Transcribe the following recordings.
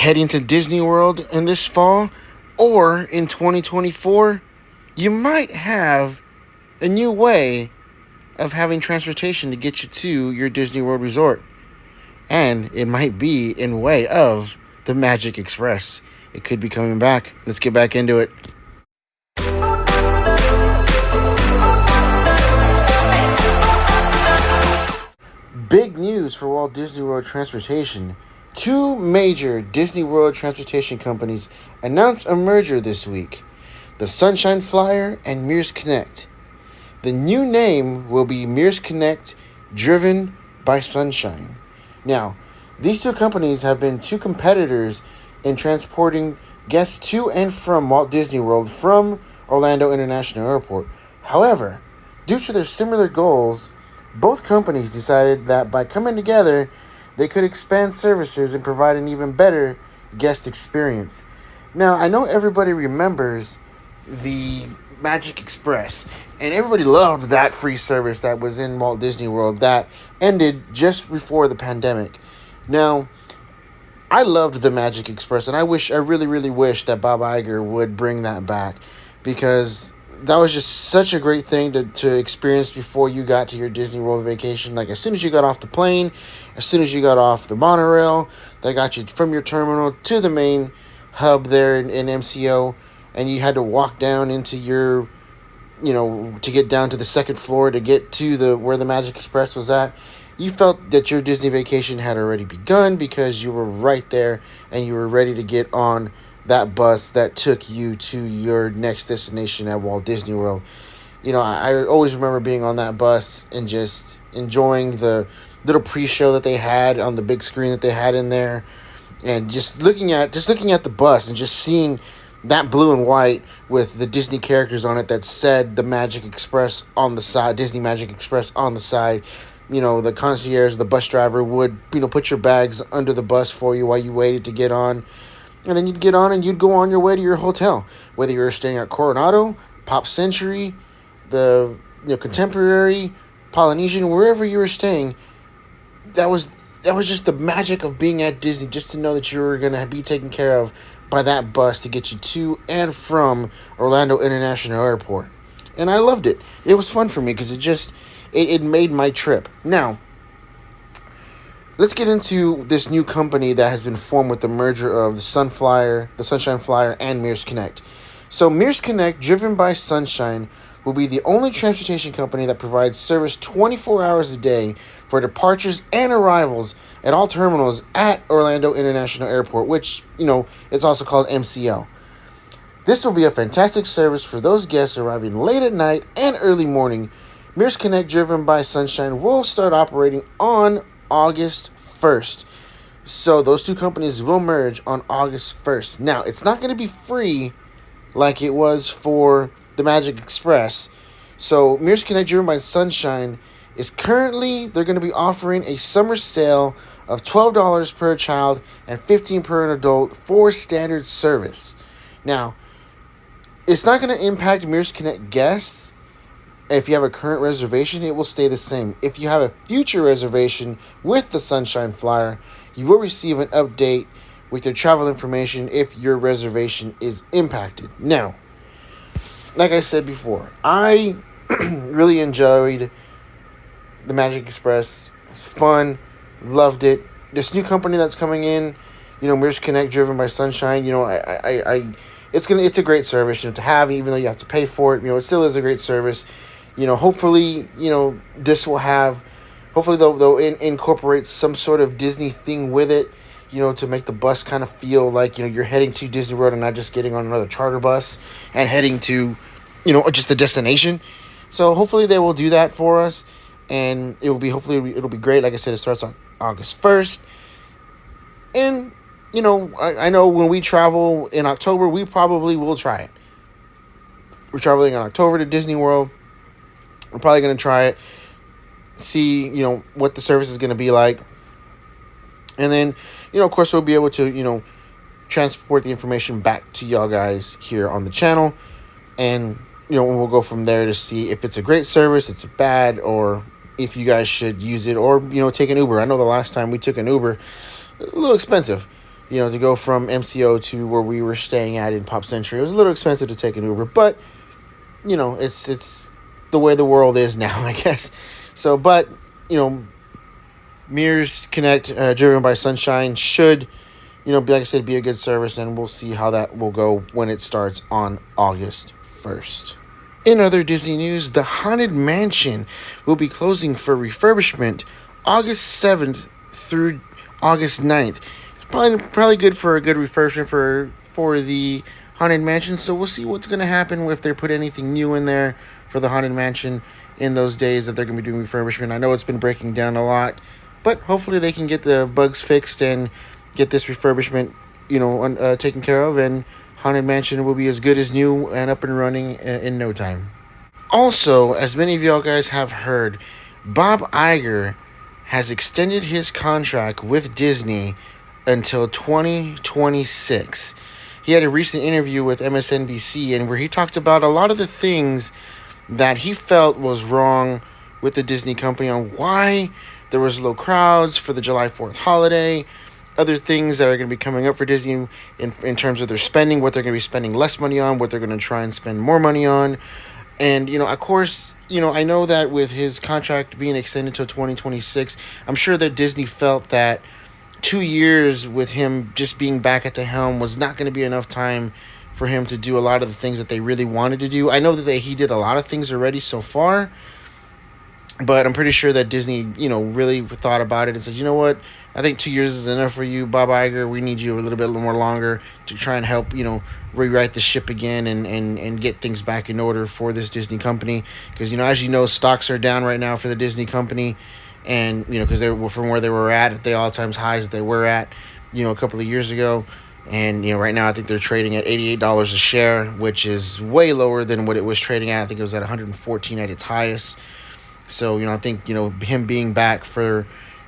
heading to Disney World in this fall or in 2024, you might have a new way of having transportation to get you to your Disney World resort. And it might be in way of the Magic Express. It could be coming back. Let's get back into it. Big news for Walt Disney World Transportation. Two major Disney World transportation companies announced a merger this week. The Sunshine Flyer and Mears Connect. The new name will be Mears Connect, driven by Sunshine. Now, these two companies have been two competitors in transporting guests to and from Walt Disney World from Orlando International Airport. However, due to their similar goals, both companies decided that by coming together, they could expand services and provide an even better guest experience. Now, I know everybody remembers the Magic Express, and everybody loved that free service that was in Walt Disney World that ended just before the pandemic. Now, I loved the Magic Express, and I really, really wish that Bob Iger would bring that back, because that was just such a great thing to experience before you got to your Disney World vacation. Like, as soon as you got off the plane, as soon as you got off the monorail, that got you from your terminal to the main hub there in MCO, and you had to walk down into your, to get down to the second floor to get to where the Magic Express was at. You felt that your Disney vacation had already begun because you were right there and you were ready to get on that bus that took you to your next destination at Walt Disney World. I always remember being on that bus and just enjoying the little pre-show that they had on the big screen that they had in there, and just looking at the bus and just seeing that blue and white with the Disney characters on it that said the Magic Express on the side, Disney Magic Express on the side. The concierge, the bus driver would, put your bags under the bus for you while you waited to get on. And then you'd get on and you'd go on your way to your hotel. Whether you were staying at Coronado, Pop Century, the Contemporary, Polynesian, wherever you were staying, that was just the magic of being at Disney, just to know that you were going to be taken care of by that bus to get you to and from Orlando International Airport. And I loved it. It was fun for me because it made my trip. Now, let's get into this new company that has been formed with the merger of the Sunshine Flyer, and Mears Connect. So Mears Connect, driven by Sunshine, will be the only transportation company that provides service 24 hours a day for departures and arrivals at all terminals at Orlando International Airport, which, it's also called MCO. This will be a fantastic service for those guests arriving late at night and early morning. Mears Connect, driven by Sunshine, will start operating on August 1st. So those two companies will merge on August 1st. Now, it's not going to be free like it was for the Magic Express. So Mears Connect, driven by Sunshine, they're going to be offering a summer sale of $12 per child and $15 per an adult for standard service. Now, it's not going to impact Mears Connect guests. If you have a current reservation, it will stay the same. If you have a future reservation with the Sunshine Flyer, you will receive an update with your travel information if your reservation is impacted. Now, like I said before, I really enjoyed the Magic Express. It's fun. Loved it. This new company that's coming in, Mears Connect, driven by Sunshine, it's a great service, to have, even though you have to pay for it. It still is a great service. Hopefully, hopefully they'll incorporate some sort of Disney thing with it, to make the bus kind of feel like, you're heading to Disney World and not just getting on another charter bus and heading to, just the destination. So hopefully they will do that for us, and it'll be great. Like I said, it starts on August 1st. And, I know when we travel in October, we probably will try it. We're traveling in October to Disney World. We're probably going to try it, see, what the service is going to be like. And then, of course, we'll be able to, transport the information back to y'all guys here on the channel. And, we'll go from there to see if it's a great service, it's bad, or if you guys should use it, or, take an Uber. I know the last time we took an Uber, it was a little expensive. to go from MCO to where we were staying at in Pop Century. It was a little expensive to take an Uber, but it's the way the world is now, I guess. So, but Mears Connect, driven by Sunshine, should like I said, be a good service, and we'll see how that will go when it starts on August 1st. In other Disney news, the Haunted Mansion will be closing for refurbishment August 7th through August 9th. It's probably good for a good refurbishment for the Haunted Mansion, so we'll see what's going to happen if they put anything new in there for the Haunted Mansion in those days that they're going to be doing refurbishment. I know it's been breaking down a lot, but hopefully they can get the bugs fixed and get this refurbishment, taken care of, and Haunted Mansion will be as good as new and up and running in no time. Also, as many of y'all guys have heard, Bob Iger has extended his contract with Disney until 2026. He had a recent interview with MSNBC and where he talked about a lot of the things that he felt was wrong with the Disney company on why there was low crowds for the July 4th holiday, other things that are going to be coming up for Disney in terms of their spending, what they're going to be spending less money on, what they're going to try and spend more money on. And, of course, I know that with his contract being extended to 2026, I'm sure that Disney felt that 2 years with him just being back at the helm was not going to be enough time for him to do a lot of the things that they really wanted to do. I know that he did a lot of things already so far, but I'm pretty sure that Disney, really thought about it and said, you know what, I think 2 years is enough for you, Bob Iger. We need you a little bit more longer to try and help, rewrite the ship again and get things back in order for this Disney company. Because, as you know, stocks are down right now for the Disney company. And, because they were from where they were at the all-time highs that they were at, a couple of years ago. And, right now I think they're trading at $88 a share, which is way lower than what it was trading at. I think it was at $114 at its highest. So, I think, him being back for,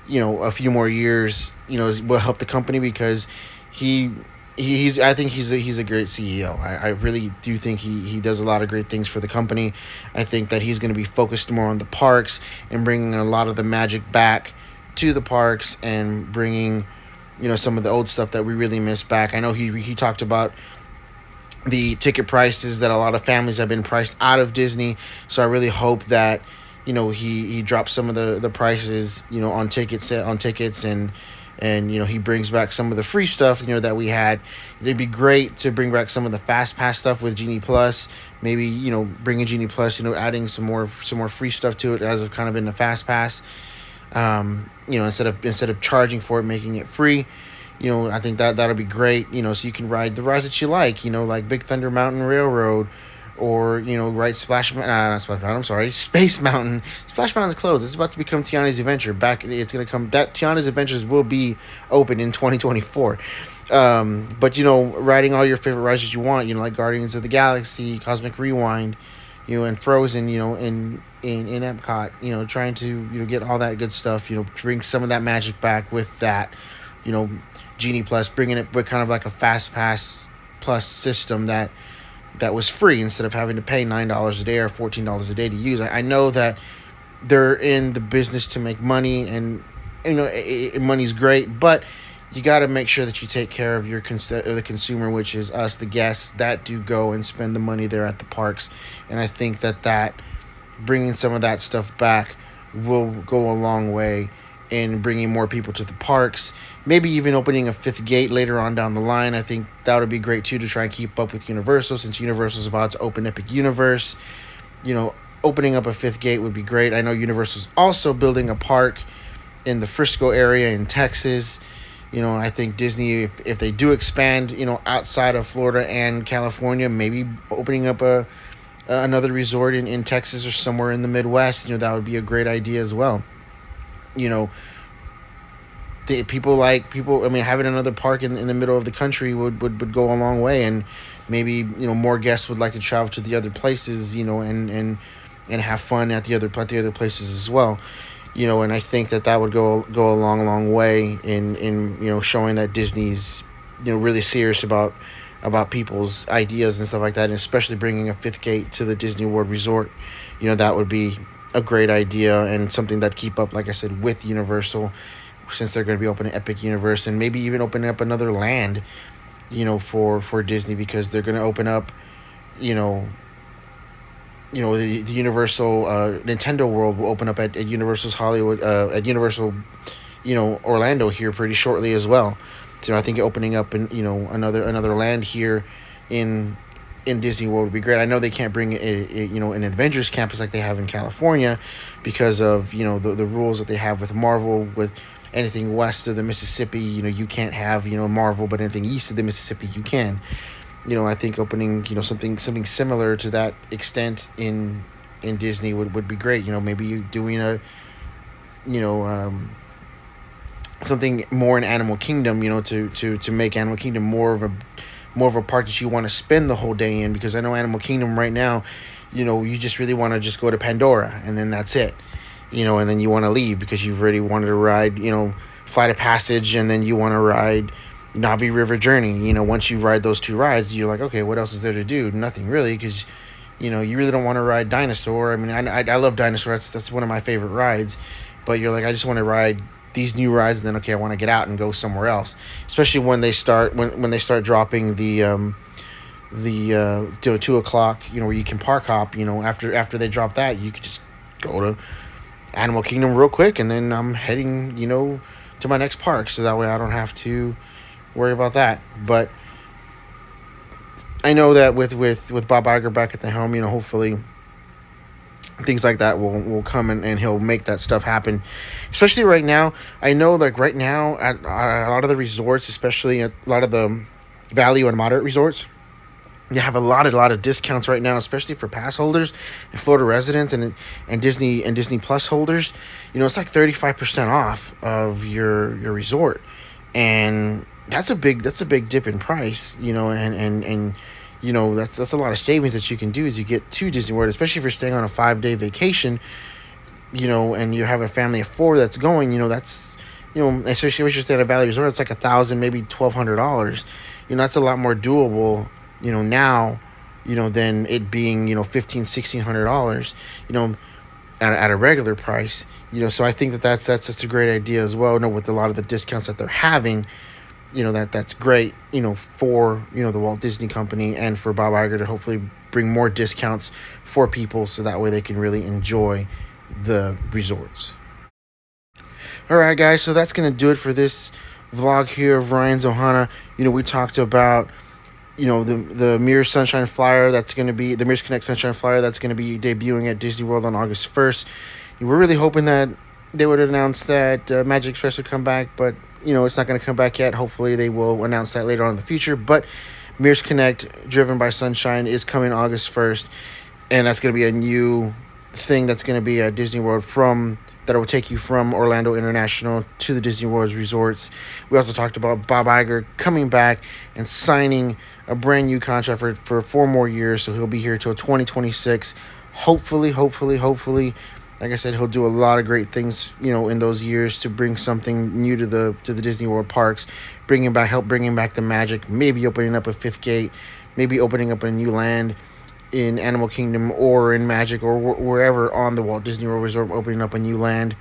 a few more years, will help the company because I think he's a great CEO. I really do think he does a lot of great things for the company. I think that he's going to be focused more on the parks and bringing a lot of the magic back to the parks and bringing, some of the old stuff that we really miss back. I know he talked about the ticket prices that a lot of families have been priced out of Disney. So I really hope that he drops some of the prices, on tickets and he brings back some of the free stuff, that we had. It'd be great to bring back some of the Fast Pass stuff with Genie Plus. Maybe, bringing Genie Plus, adding some more free stuff to it as of kind of in the Fast Pass. Instead of charging for it, making it free. I think that'll be great, so you can ride the rides that you like Big Thunder Mountain Railroad, or, right, not Splash Mountain, I'm sorry, Space Mountain. Splash Mountain's closed. It's about to become Tiana's Adventure. It's going to come, that Tiana's Adventures will be open in 2024. But, riding all your favorite rides that you want, like Guardians of the Galaxy, Cosmic Rewind, and Frozen, in Epcot, trying to, get all that good stuff, bring some of that magic back with that, Genie Plus, bringing it with kind of like a Fast Pass Plus system that was free instead of having to pay $9 a day or $14 a day to use. I know that they're in the business to make money, and money's great, but you got to make sure that you take care of the consumer, which is us, the guests that do go and spend the money there at the parks. And I think that bringing some of that stuff back will go a long way in bringing more people to the parks, maybe even opening a fifth gate later on down the line. I think that would be great too, to try and keep up with Universal, since Universal's about to open Epic Universe. Opening up a fifth gate would be great. I know Universal's also building a park in the Frisco area in Texas. I think Disney, if they do expand, outside of Florida and California, maybe opening up another resort in Texas or somewhere in the Midwest, that would be a great idea as well. Having another park in the middle of the country would go a long way, and maybe more guests would like to travel to the other places, and have fun at the other places as well, and I think that would go a long way in showing that Disney's really serious about people's ideas and stuff like that, and especially bringing a fifth gate to the Disney World Resort. That would be a great idea and something that keep up, like I said, with Universal, since they're going to be opening Epic Universe and maybe even opening up another land, for Disney, because they're going to open up, you know, the Universal Nintendo World will open up at Universal's Hollywood, at Universal, Orlando here pretty shortly as well. So I think opening up another land here in Disney World would be great. I know they can't bring an Avengers campus like they have in California because of the rules that they have with Marvel. With anything west of the Mississippi, you can't have Marvel, but anything east of the Mississippi you can. I think opening something similar to that extent in Disney would be great. Maybe you doing a something more in Animal Kingdom, to make Animal Kingdom more of a park that you want to spend the whole day in, because I know Animal Kingdom right now, you just really want to just go to Pandora and then that's it. And then you want to leave because you've already wanted to ride, Flight of Passage, and then you want to ride Navi River Journey. Once you ride those two rides, you're like, okay, what else is there to do? Nothing really, because, you really don't want to ride Dinosaur. I mean, I love Dinosaur. That's one of my favorite rides. But you're like, I just want to ride these new rides, and then, okay, I want to get out and go somewhere else. Especially when they start dropping the 2 o'clock, where you can park hop. After they drop that, you could just go to Animal Kingdom real quick, and then I'm heading, to my next park, so that way I don't have to worry about that. But I know that with Bob Iger back at the helm, hopefully things like that will come and he'll make that stuff happen. Especially right now, I know right now at a lot of the resorts, especially at a lot of the value and moderate resorts, you have a lot of discounts right now, especially for pass holders and Florida residents and Disney Plus holders. It's like 35% off of your resort, and that's a big dip in price. And that's a lot of savings that you can do as you get to Disney World, especially if you're staying on a 5-day vacation. And you have a family of 4 that's going. That's especially if you're staying at a Valley Resort, it's like $1,000, maybe $1,200. That's a lot more doable. Now, than it being, $1,500-$1,600, at a regular price. So I think that's a great idea as well. With a lot of the discounts that they're having, that's great, for, the Walt Disney Company and for Bob Iger to hopefully bring more discounts for people, so that way they can really enjoy the resorts. All right, guys, so that's going to do it for this vlog here of Ryan's Ohana. We talked about the Mirror's Sunshine Flyer that's going to be the Mirror's Connect Sunshine Flyer that's going to be debuting at Disney World on August 1st. We're really hoping that they would announce that Magic Express would come back, but it's not going to come back yet. Hopefully they will announce that later on in the future. But Mirror's Connect, driven by Sunshine, is coming August 1st, and that's going to be a new thing that's going to be at Disney World that will take you from Orlando International to the Disney World resorts. We also talked about Bob Iger coming back and signing a brand new contract for 4 more years, so he'll be here till 2026. Hopefully, like I said, he'll do a lot of great things, in those years to bring something new to the Disney World parks, help bringing back the magic, maybe opening up a 5th gate, maybe opening up a new land in Animal Kingdom or in Magic or wherever on the Walt Disney World Resort, opening up a new land.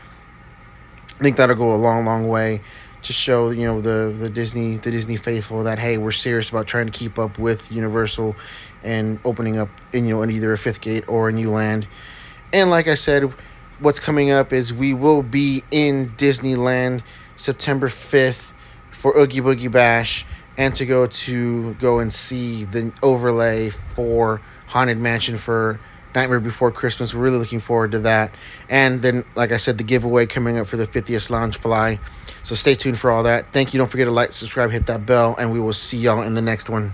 I think that'll go a long way to show the Disney faithful that, hey, we're serious about trying to keep up with Universal and opening up in either a 5th gate or a new land. And like I said, what's coming up is we will be in Disneyland September 5th for Oogie Boogie Bash, and to go and see the overlay for Haunted Mansion for Nightmare Before Christmas. We're really looking forward to that. And then, like I said, the giveaway coming up for the 50th Loungefly. So stay tuned for all that. Thank you. Don't forget to like, subscribe, hit that bell, and we will see y'all in the next one.